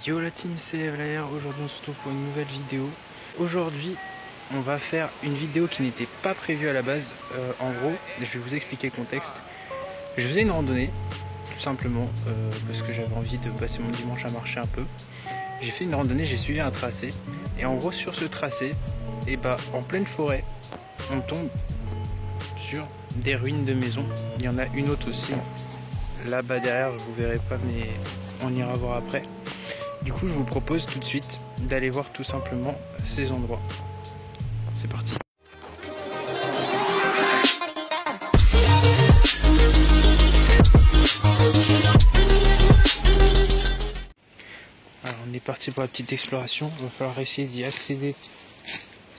Yo la team, c'est Evlair. Aujourd'hui on se retrouve pour une nouvelle vidéo. Aujourd'hui on va faire une vidéo qui n'était pas prévue à la base. En gros, je vais vous expliquer le contexte. Je faisais une randonnée, tout simplement, parce que j'avais envie de passer mon dimanche à marcher un peu. J'ai fait une randonnée, j'ai suivi un tracé. Et en gros sur ce tracé, et bah, en pleine forêt, on tombe sur des ruines de maisons. Il y en a une autre aussi, là-bas derrière, vous verrez pas mais on ira voir après. Du coup je vous propose tout de suite d'aller voir tout simplement ces endroits. C'est parti. Alors on est parti pour la petite exploration. Il va falloir essayer d'y accéder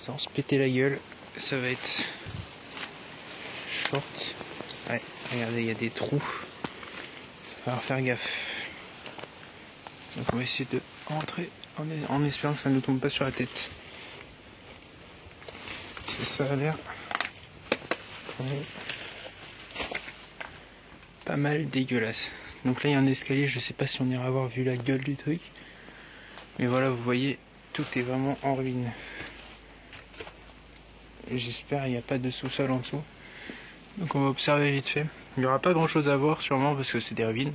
sans se péter la gueule. Ça va être short. Ouais, regardez, il y a des trous. Il va falloir faire gaffe. Donc on va essayer de rentrer en espérant que ça ne nous tombe pas sur la tête. Ça a l'air pas mal dégueulasse. Donc là il y a un escalier, je sais pas si on ira voir vu la gueule du truc. Mais voilà, vous voyez, tout est vraiment en ruine. J'espère qu'il n'y a pas de sous-sol en dessous. Donc on va observer vite fait. Il n'y aura pas grand chose à voir sûrement parce que c'est des ruines.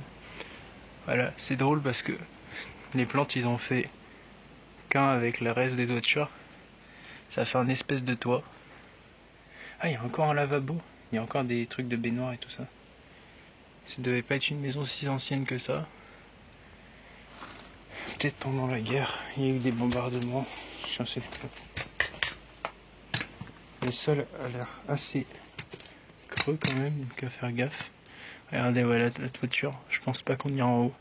Voilà, c'est drôle parce que les plantes ils ont fait qu'un avec le reste des toitures. Ça fait un espèce de toit. Ah, il y a encore un lavabo. Il y a encore des trucs de baignoire et tout ça. Ça devait pas être une maison si ancienne que ça. Peut-être pendant la guerre, il y a eu des bombardements. Je sais pas. Le sol a l'air assez creux quand même, donc à faire gaffe. Regardez, voilà la toiture. Je pense pas qu'on ira en haut.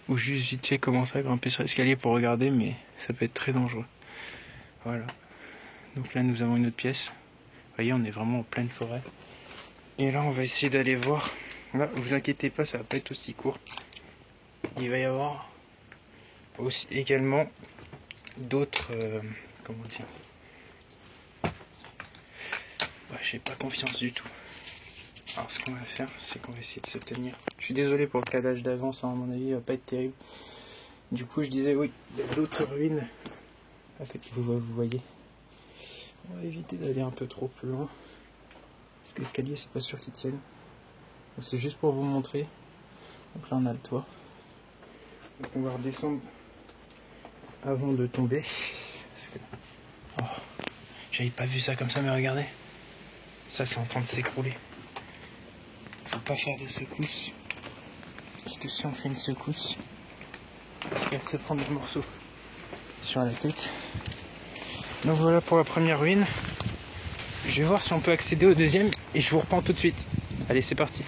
Ou juste vite fait commencer à grimper sur l'escalier pour regarder, mais ça peut être très dangereux. Voilà. Donc là nous avons une autre pièce. Vous voyez, on est vraiment en pleine forêt. Et là on va essayer d'aller voir. Là, vous inquiétez pas, ça va pas être aussi court. Il va y avoir aussi également d'autres comment dire, ouais, j'ai pas confiance du tout. Alors ce qu'on va faire, c'est qu'on va essayer de se tenir. Je suis désolé pour le calage d'avance, hein, à mon avis il va pas être terrible. Du coup je disais oui, il y a d'autres ruines. En fait vous voyez, on va éviter d'aller un peu trop plus loin parce que l'escalier c'est pas sûr qu'il tienne. Donc c'est juste pour vous montrer. Donc là on a le toit. Donc on va redescendre avant de tomber. Parce que... oh, j'avais pas vu ça comme ça, mais regardez. Ça c'est en train de s'écrouler. Faut pas faire de secousse. Parce que si on fait une secousse, parce qu'elle se prend des morceaux sur la tête. Donc voilà pour la première ruine. Je vais voir si on peut accéder au deuxième et je vous reprends tout de suite. Allez, c'est parti.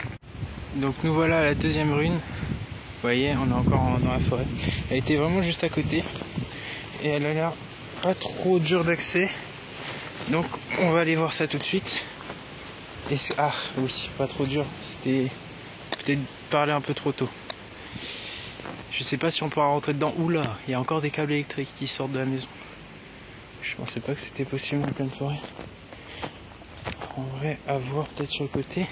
Donc nous voilà à la deuxième ruine. Vous voyez, on est encore dans la forêt. Elle était vraiment juste à côté. Et elle a l'air pas trop dure d'accès. Donc on va aller voir ça tout de suite. Et ah oui, pas trop dur. C'était peut-être parler un peu trop tôt. Je sais pas si on pourra rentrer dedans. Oula, il y a encore des câbles électriques qui sortent de la maison. Je pensais pas que c'était possible en pleine forêt. On va avoir peut-être sur le côté.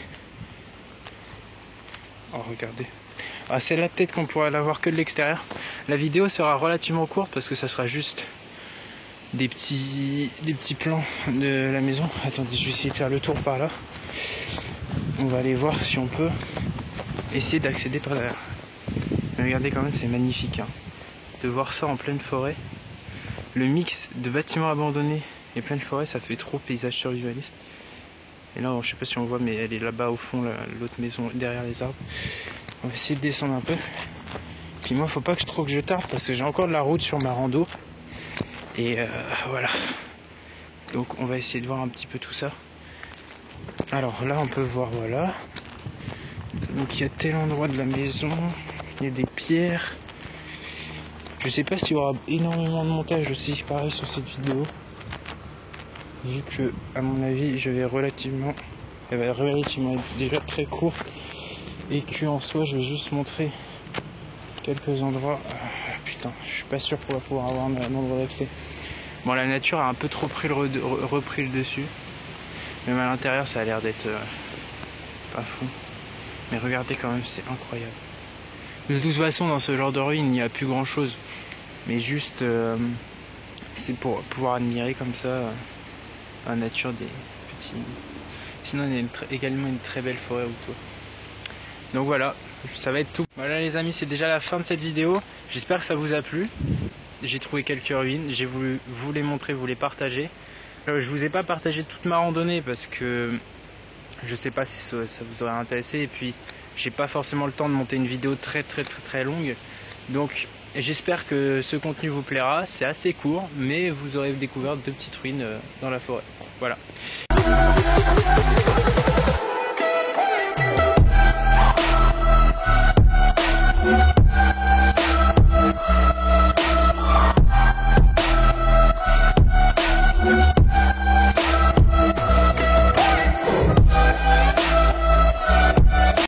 Oh regardez. Ah, celle-là peut-être qu'on pourra la voir que de l'extérieur. La vidéo sera relativement courte parce que ça sera juste des petits plans de la maison. Attendez, je vais essayer de faire le tour par là. On va aller voir si on peut essayer d'accéder par derrière. Mais regardez quand même, c'est magnifique hein, de voir ça en pleine forêt. Le mix de bâtiments abandonnés et pleine forêt, ça fait trop paysage survivaliste. Et là, je sais pas si on voit, mais elle est là-bas au fond, l'autre maison derrière les arbres. On va essayer de descendre un peu. Puis moi, faut pas que je tarde parce que j'ai encore de la route sur ma rando. Et voilà. Donc on va essayer de voir un petit peu tout ça. Alors là, on peut voir, voilà. Donc il y a tel endroit de la maison. Il y a des pierres. Je sais pas s'il y aura énormément de montage aussi, pareil sur cette vidéo. Vu que, à mon avis, elle va relativement être déjà très court et que en soi, je vais juste montrer quelques endroits. Putain, je suis pas sûr qu'on va pouvoir avoir un endroit d'accès. Bon, la nature a un peu trop repris le dessus. Même à l'intérieur, ça a l'air d'être pas fou. Mais regardez quand même, c'est incroyable. De toute façon, dans ce genre de ruine, il n'y a plus grand chose. mais juste c'est pour pouvoir admirer comme ça la nature des petits. Sinon il y a également une très belle forêt autour. Donc voilà, ça va être tout. Voilà les amis, c'est déjà la fin de cette vidéo. J'espère que ça vous a plu. J'ai trouvé quelques ruines, j'ai voulu vous les montrer, vous les partager. Je vous ai pas partagé toute ma randonnée parce que je sais pas si ça vous aurait intéressé, et puis j'ai pas forcément le temps de monter une vidéo très longue. Donc j'espère que ce contenu vous plaira. C'est assez court, mais vous aurez découvert 2 petites ruines dans la forêt. Voilà.